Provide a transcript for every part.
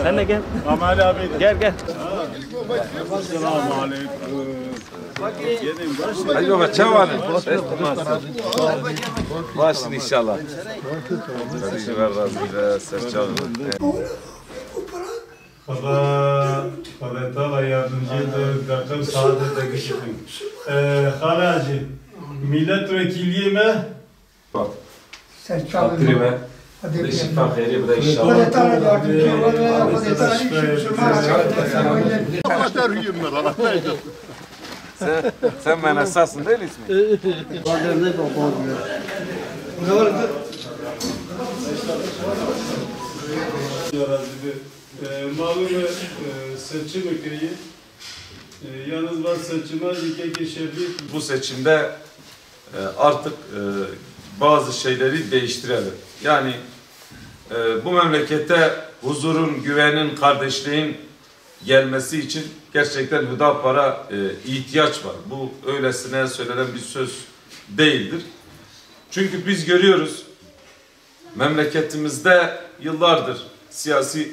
Sen de gel. Amali abi de. Gel. Selamun aleyküm. Hadi baba çay var. Başın inşallah. Kardeşim ver razıyla serçalım. Kada tala yardımcıydı. Dakım saadete geçtim. Halacı. Milletvekilliğime Hatırıma. Şifa hayri bu da inşallah. Sen ben esasın değil ismi? malum seçim ülkeyi yalnız var seçime ilke geçerli. Bu seçimde artık bazı şeyleri değiştirelim. Yani bu memlekete huzurun, güvenin, kardeşliğin gelmesi için gerçekten Hüdapar'a ihtiyaç var. Bu öylesine söylenen bir söz değildir. Çünkü biz görüyoruz memleketimizde yıllardır siyasi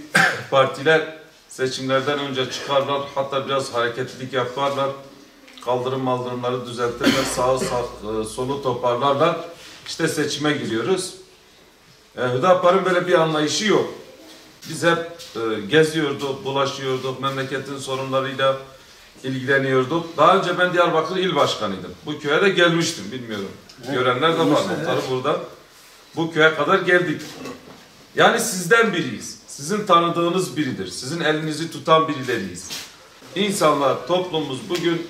partiler seçimlerden önce çıkarlar, hatta biraz hareketlilik yaparlar, kaldırımları düzeltirler, solu toparlarlar. İşte seçime giriyoruz. Hüdapar'ın böyle bir anlayışı yok. Biz hep geziyorduk, bulaşıyorduk, memleketin sorunlarıyla ilgileniyorduk. Daha önce ben Diyarbakır İl Başkanıydım. Bu köye de gelmiştim, bilmiyorum. Görenler de var, notları burada. Bu köye kadar geldik. Yani sizden biriyiz. Sizin tanıdığınız biridir. Sizin elinizi tutan birileriyiz. İnsanlar, toplumumuz bugün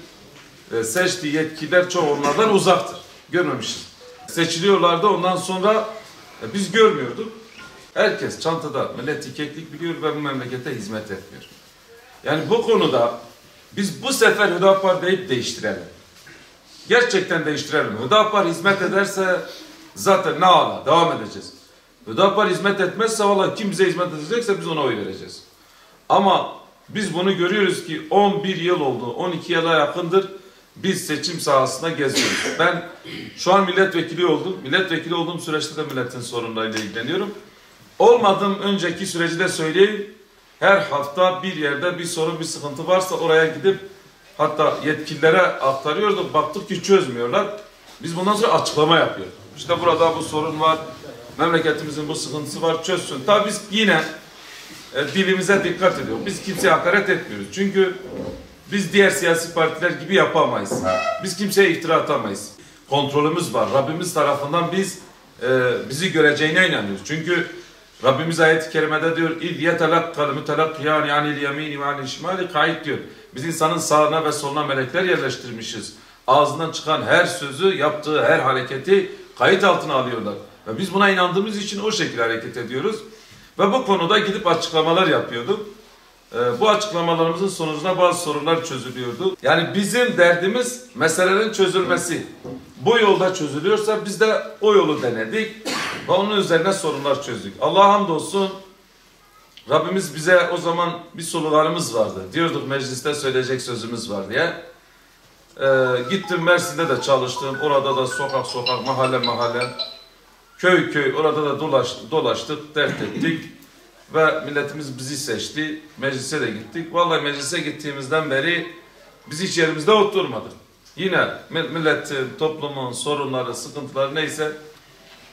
seçtiği yetkililer çoğu onlardan uzaktır. Görmemişiz. Seçiliyorlardı, ondan sonra biz görmüyorduk. Herkes çantada milleti keklik biliyor ve bu memlekete hizmet etmiyor. Yani bu konuda biz bu sefer Hüdapar deyip değiştirelim. Gerçekten değiştirelim. Hüdapar hizmet ederse zaten ne ala devam edeceğiz. Hüdapar hizmet etmezse vallahi kim bize hizmet edecekse biz ona oy vereceğiz. Ama biz bunu görüyoruz ki 11 yıl oldu, 12 yıla yakındır biz seçim sahasında geziyoruz. Ben şu an milletvekili oldum. Milletvekili olduğum süreçte de milletin sorunlarıyla ilgileniyorum. Olmadığım önceki süreci de söyleyeyim. Her hafta bir yerde bir sorun, bir sıkıntı varsa oraya gidip hatta yetkililere aktarıyorduk. Baktık ki çözmüyorlar. Biz bundan sonra açıklama yapıyoruz. İşte burada bu sorun var. Memleketimizin bu sıkıntısı var. Çözsün. Tabii biz yine dilimize dikkat ediyoruz. Biz kimseye hakaret etmiyoruz. Çünkü biz diğer siyasi partiler gibi yapamayız. Biz kimseye iftira atamayız. Kontrolümüz var. Rabbimiz tarafından bizi göreceğine inanıyoruz. Çünkü Rabbimiz ayet-i kerimede diyor İz yetelakkalı mütelakkiyan yanil yemini ve anil şimali kayıt diyor. Biz insanın sağına ve soluna melekler yerleştirmişiz. Ağzından çıkan her sözü, yaptığı her hareketi kayıt altına alıyorlar. Ve biz buna inandığımız için o şekilde hareket ediyoruz. Ve bu konuda gidip açıklamalar yapıyorduk. Bu açıklamalarımızın sonucunda bazı sorunlar çözülüyordu. Yani bizim derdimiz meselelerin çözülmesi. Bu yolda çözülüyorsa biz de o yolu denedik. Ve onun üzerine sorunlar çözdük. Allah'a hamdolsun Rabbimiz bize o zaman bir sloganımız vardı. Diyorduk mecliste söyleyecek sözümüz var diye. Gittim Mersin'de de çalıştım. Orada da sokak sokak, mahalle mahalle, köy köy orada da dolaştık, dert ettik. Ve milletimiz bizi seçti. Meclise de gittik. Vallahi meclise gittiğimizden beri biz hiç yerimizde oturmadık. Yine milletin, toplumun sorunları, sıkıntıları neyse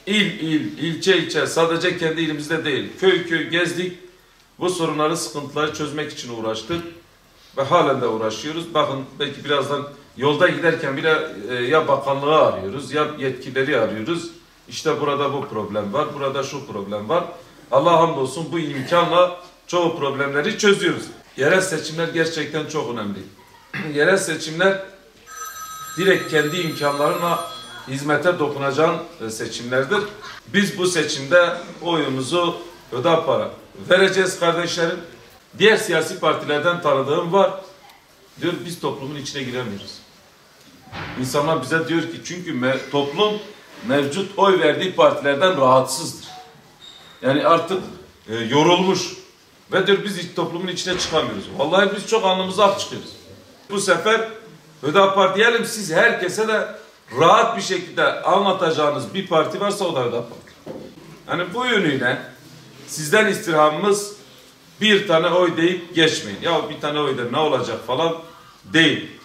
ilçe ilçe sadece kendi ilimizde değil köy köy gezdik. Bu sorunları, sıkıntıları çözmek için uğraştık. Ve halen de uğraşıyoruz. Bakın belki birazdan yolda giderken bile ya bakanlığı arıyoruz ya yetkilileri arıyoruz. İşte burada bu problem var, burada şu problem var. Allah'a hamdolsun bu imkanla çoğu problemleri çözüyoruz. Yerel seçimler gerçekten çok önemli. Yerel seçimler direkt kendi imkanlarına hizmete dokunacağın seçimlerdir. Biz bu seçimde oyumuzu Hüdapar'a vereceğiz kardeşlerim. Diğer siyasi partilerden tanıdığım var. Diyor biz toplumun içine giremiyoruz. İnsanlar bize diyor ki çünkü toplum mevcut oy verdiği partilerden rahatsızdır. Yani artık yorulmuş. Ve diyor biz toplumun içine çıkamıyoruz. Vallahi biz çok alnımıza ak çıkıyoruz. Bu sefer Hüdapar diyelim, siz herkese de rahat bir şekilde anlatacağınız bir parti varsa o da Hüdapar. Yani bu yönüyle sizden istirhamımız bir tane oy deyip geçmeyin. Ya bir tane oyda ne olacak falan değil.